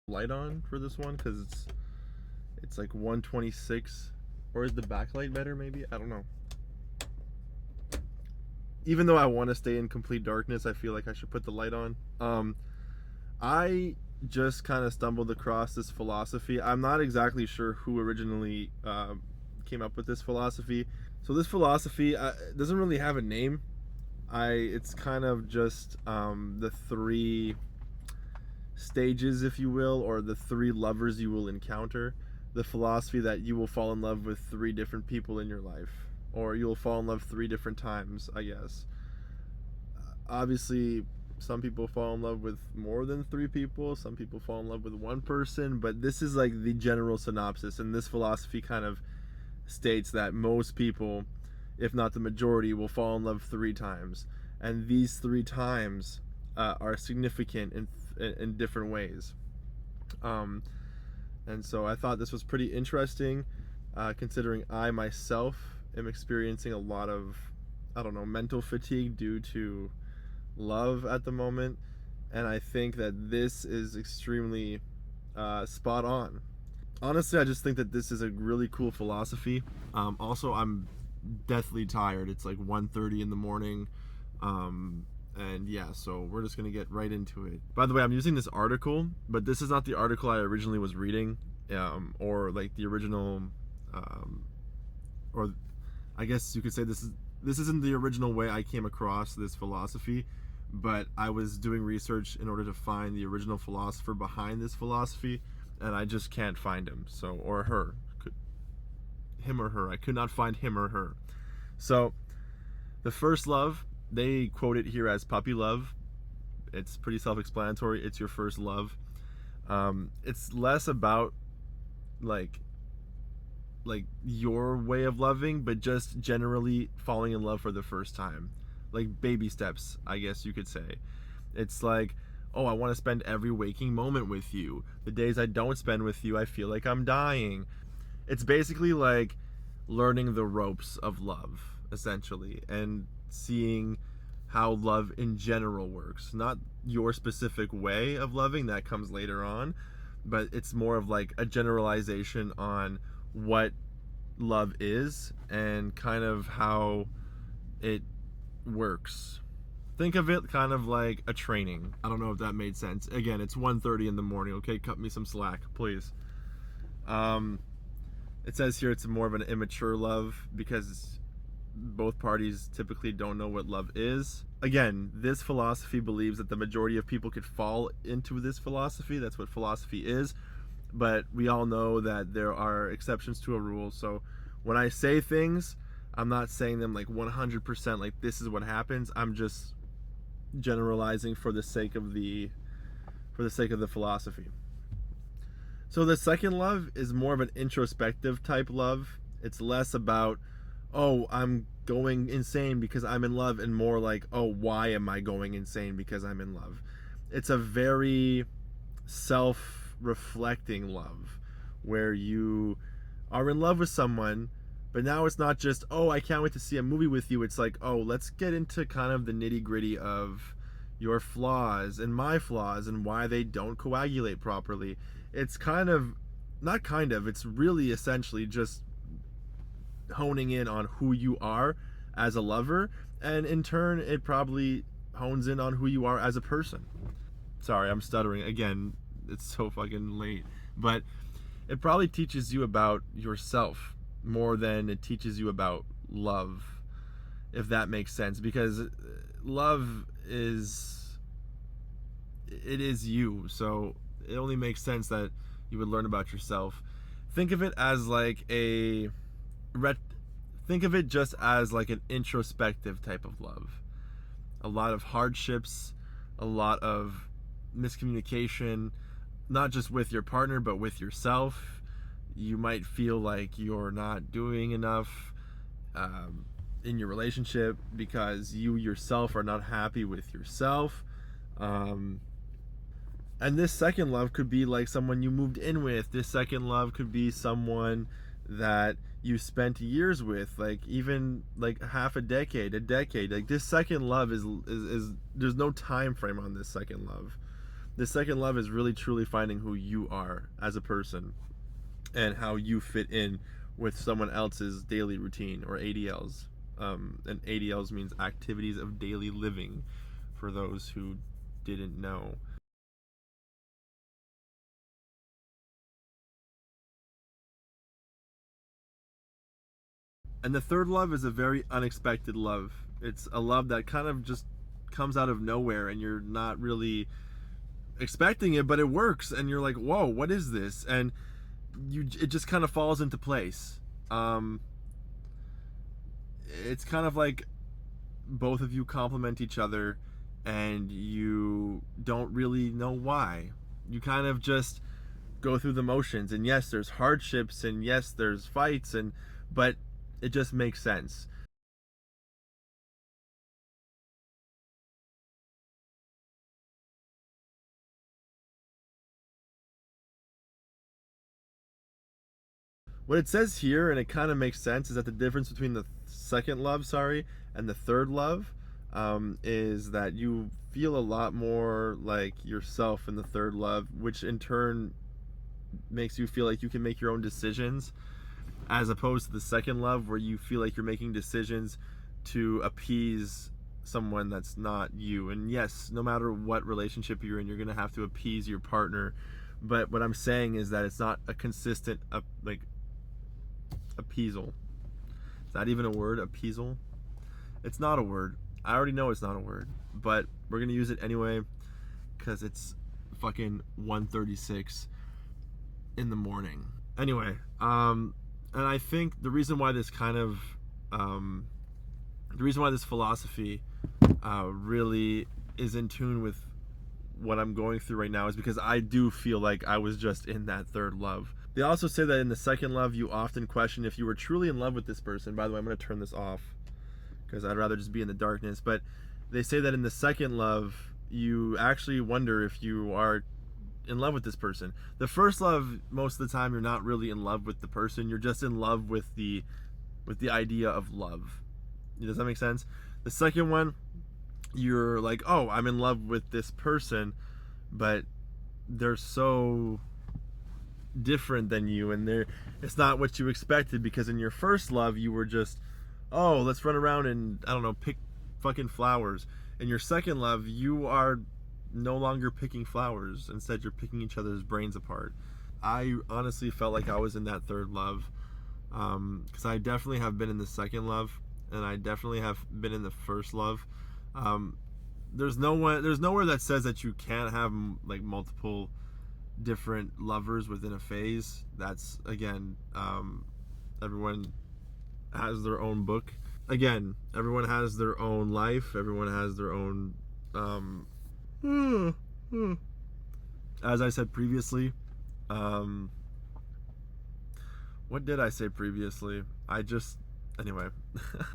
light on for this one because it's like 126, or is the backlight better? Maybe, I don't know. Even though I want to stay in complete darkness, I feel like I should put the light on. I just kind of stumbled across this philosophy. I'm not exactly sure who originally came up with this philosophy. So this philosophy doesn't really have a name. It's kind of just the three stages, if you will, or the three lovers you will encounter. The philosophy that you will fall in love with three different people in your life, or you'll fall in love three different times, I guess. Obviously, some people fall in love with more than three people, some people fall in love with one person, but this is like the general synopsis, and this philosophy kind of states that most people, if not the majority, will fall in love three times, and these three times are significant in different ways. And so I thought this was pretty interesting, considering I myself am experiencing a lot of, I don't know, mental fatigue due to love at the moment, and I think that this is extremely spot on. Honestly, I just think that this is a really cool philosophy. Also, I'm deathly tired. It's like 1:30 in the morning. And yeah, so we're just gonna get right into it. By the way, I'm using this article, but this is not the article I originally was reading, or like the original, or I guess you could say this isn't the original way I came across this philosophy, but I was doing research in order to find the original philosopher behind this philosophy, and I just can't find him. So, or her, him or her. I could not find him or her. So, the first love, they quote it here as puppy love. It's pretty self-explanatory. It's your first love. It's less about like your way of loving, but just generally falling in love for the first time. Like baby steps, I guess you could say. It's like, oh, I want to spend every waking moment with you. The days I don't spend with you, I feel like I'm dying. It's basically like learning the ropes of love, essentially, and seeing how love in general works. Not your specific way of loving, that comes later on, but it's more of like a generalization on what love is and kind of how it works. Think of it kind of like a training. I don't know if that made sense. Again, it's 1:30 in the morning, okay? Cut me some slack, please. It says here it's more of an immature love because both parties typically don't know what love is. Again, this philosophy believes that the majority of people could fall into this philosophy. That's what philosophy is. But we all know that there are exceptions to a rule. So when I say things, I'm not saying them like 100% like this is what happens. I'm just generalizing for the sake of the philosophy. So the second love is more of an introspective type love. It's less about, oh, I'm going insane because I'm in love, and more like, oh, why am I going insane because I'm in love? It's a very self-reflecting love where you are in love with someone, but now it's not just, oh, I can't wait to see a movie with you. It's like, oh, let's get into kind of the nitty-gritty of your flaws and my flaws and why they don't coagulate properly. It's kind of, not kind of, it's really essentially just honing in on who you are as a lover, and in turn it probably hones in on who you are as a person. Sorry, I'm stuttering again, it's so fucking late. But it probably teaches you about yourself more than it teaches you about love, if that makes sense, because love is you, so it only makes sense that you would learn about yourself. Think of it as like think of it just as like an introspective type of love. A lot of hardships, a lot of miscommunication, not just with your partner, but with yourself. You might feel like you're not doing enough in your relationship because you yourself are not happy with yourself. And this second love could be like someone you moved in with. This second love could be someone that you spent years with, like even like half a decade. Like this second love is there's no time frame on this second love. The second love is really truly finding who you are as a person and how you fit in with someone else's daily routine, or ADLs. And ADLs means activities of daily living, for those who didn't know. And the third love is a very unexpected love. It's a love that kind of just comes out of nowhere and you're not really expecting it, but it works and you're like, whoa, what is this? And it just kind of falls into place. It's kind of like both of you complement each other and you don't really know why. You kind of just go through the motions, and yes, there's hardships, and yes, there's fights, but it just makes sense. What it says here, and it kind of makes sense, is that the difference between the second love, and the third love, is that you feel a lot more like yourself in the third love, which in turn makes you feel like you can make your own decisions, as opposed to the second love, where you feel like you're making decisions to appease someone that's not you. And yes, no matter what relationship you're in, you're gonna have to appease your partner. But what I'm saying is that it's not a consistent like appeasal. Is that even a word? Appeasal? It's not a word. I already know it's not a word, but we're gonna use it anyway because it's fucking 1:36 in the morning. Anyway, and I think the reason why this kind of the reason why this philosophy really is in tune with what I'm going through right now is because I do feel like I was just in that third love. They also say that in the second love, you often question if you were truly in love with this person. By the way, I'm going to turn this off because I'd rather just be in the darkness. But they say that in the second love, you actually wonder if you are in love with this person. The first love, most of the time, you're not really in love with the person. You're just in love with the idea of love. Does that make sense? The second one, you're like, oh, I'm in love with this person, but they're so different than you, and it's not what you expected, because in your first love you were just, oh, let's run around and, I don't know, pick fucking flowers. In your second love, you are no longer picking flowers. Instead, you're picking each other's brains apart. I honestly felt like I was in that third love, because I definitely have been in the second love, and I definitely have been in the first love. There's nowhere that says that you can't have like multiple different lovers within a phase. That's, again, everyone has their own book. Again, everyone has their own life. Everyone has their own as I said previously, what did I say previously? Anyway,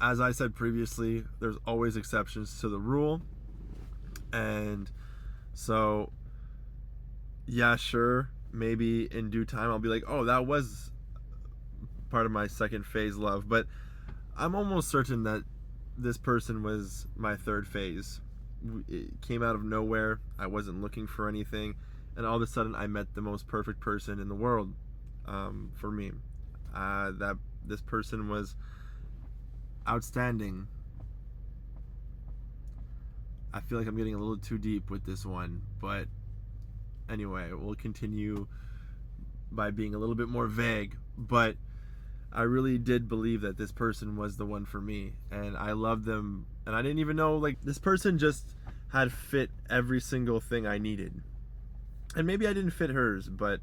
as I said previously, there's always exceptions to the rule. And so, yeah, sure, maybe in due time I'll be like, oh, that was part of my second phase love. But I'm almost certain that this person was my third phase. It came out of nowhere. I wasn't looking for anything. And all of a sudden, I met the most perfect person in the world, for me. That this person was outstanding. I feel like I'm getting a little too deep with this one, but anyway, we'll continue by being a little bit more vague. But I really did believe that this person was the one for me, and I loved them, and I didn't even know, like, this person just had fit every single thing I needed. And maybe I didn't fit hers, but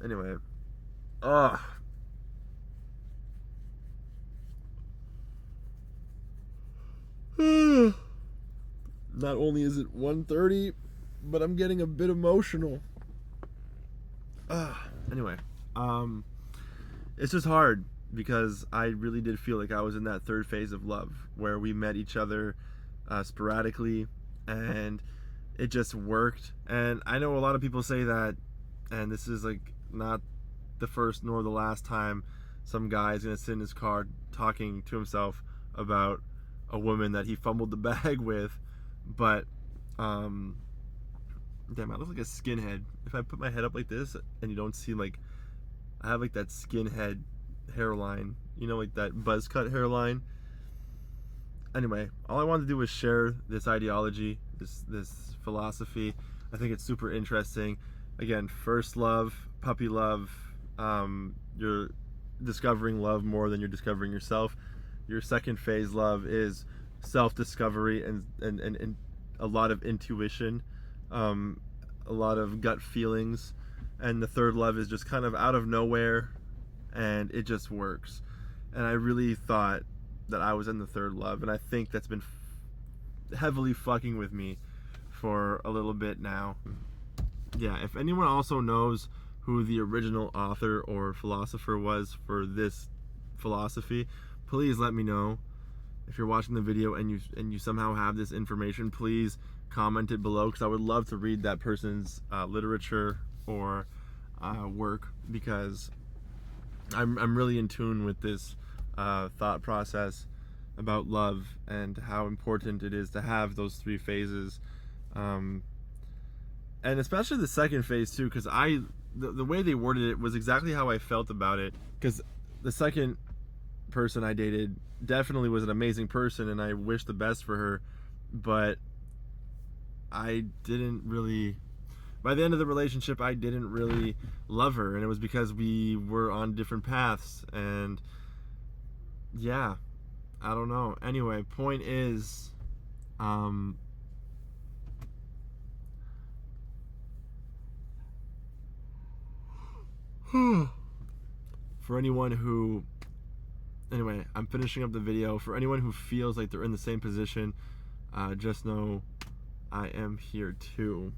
anyway. Ugh. Not only is it 1:30, but I'm getting a bit emotional. Anyway, it's just hard because I really did feel like I was in that third phase of love where we met each other sporadically, and it just worked. And I know a lot of people say that, and this is like not the first nor the last time some guy is gonna sit in his car talking to himself about a woman that he fumbled the bag with. But Damn, I look like a skinhead. If I put my head up like this and you don't see, like, I have like that skinhead hairline, you know, like that buzz cut hairline. Anyway, all I wanted to do was share this ideology, this philosophy. I think it's super interesting. Again, first love, puppy love. You're discovering love more than you're discovering yourself. Your second phase love is self-discovery and a lot of intuition, a lot of gut feelings. And the third love is just kind of out of nowhere, and it just works. And I really thought that I was in the third love, and I think that's been heavily fucking with me for a little bit now. Yeah, if anyone also knows who the original author or philosopher was for this philosophy, please let me know. If you're watching the video and you somehow have this information, please comment it below, because I would love to read that person's literature or work, because I'm really in tune with this thought process about love and how important it is to have those three phases, and especially the second phase too, because the way they worded it was exactly how I felt about it. Because the second person I dated definitely was an amazing person, and I wish the best for her, but I didn't really, by the end of the relationship, I didn't really love her, and it was because we were on different paths. And yeah, I don't know. Anyway, point is, for anyone who, anyway, I'm finishing up the video. For anyone who feels like they're in the same position, just know I am here too.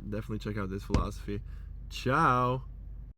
Definitely check out this philosophy. Ciao.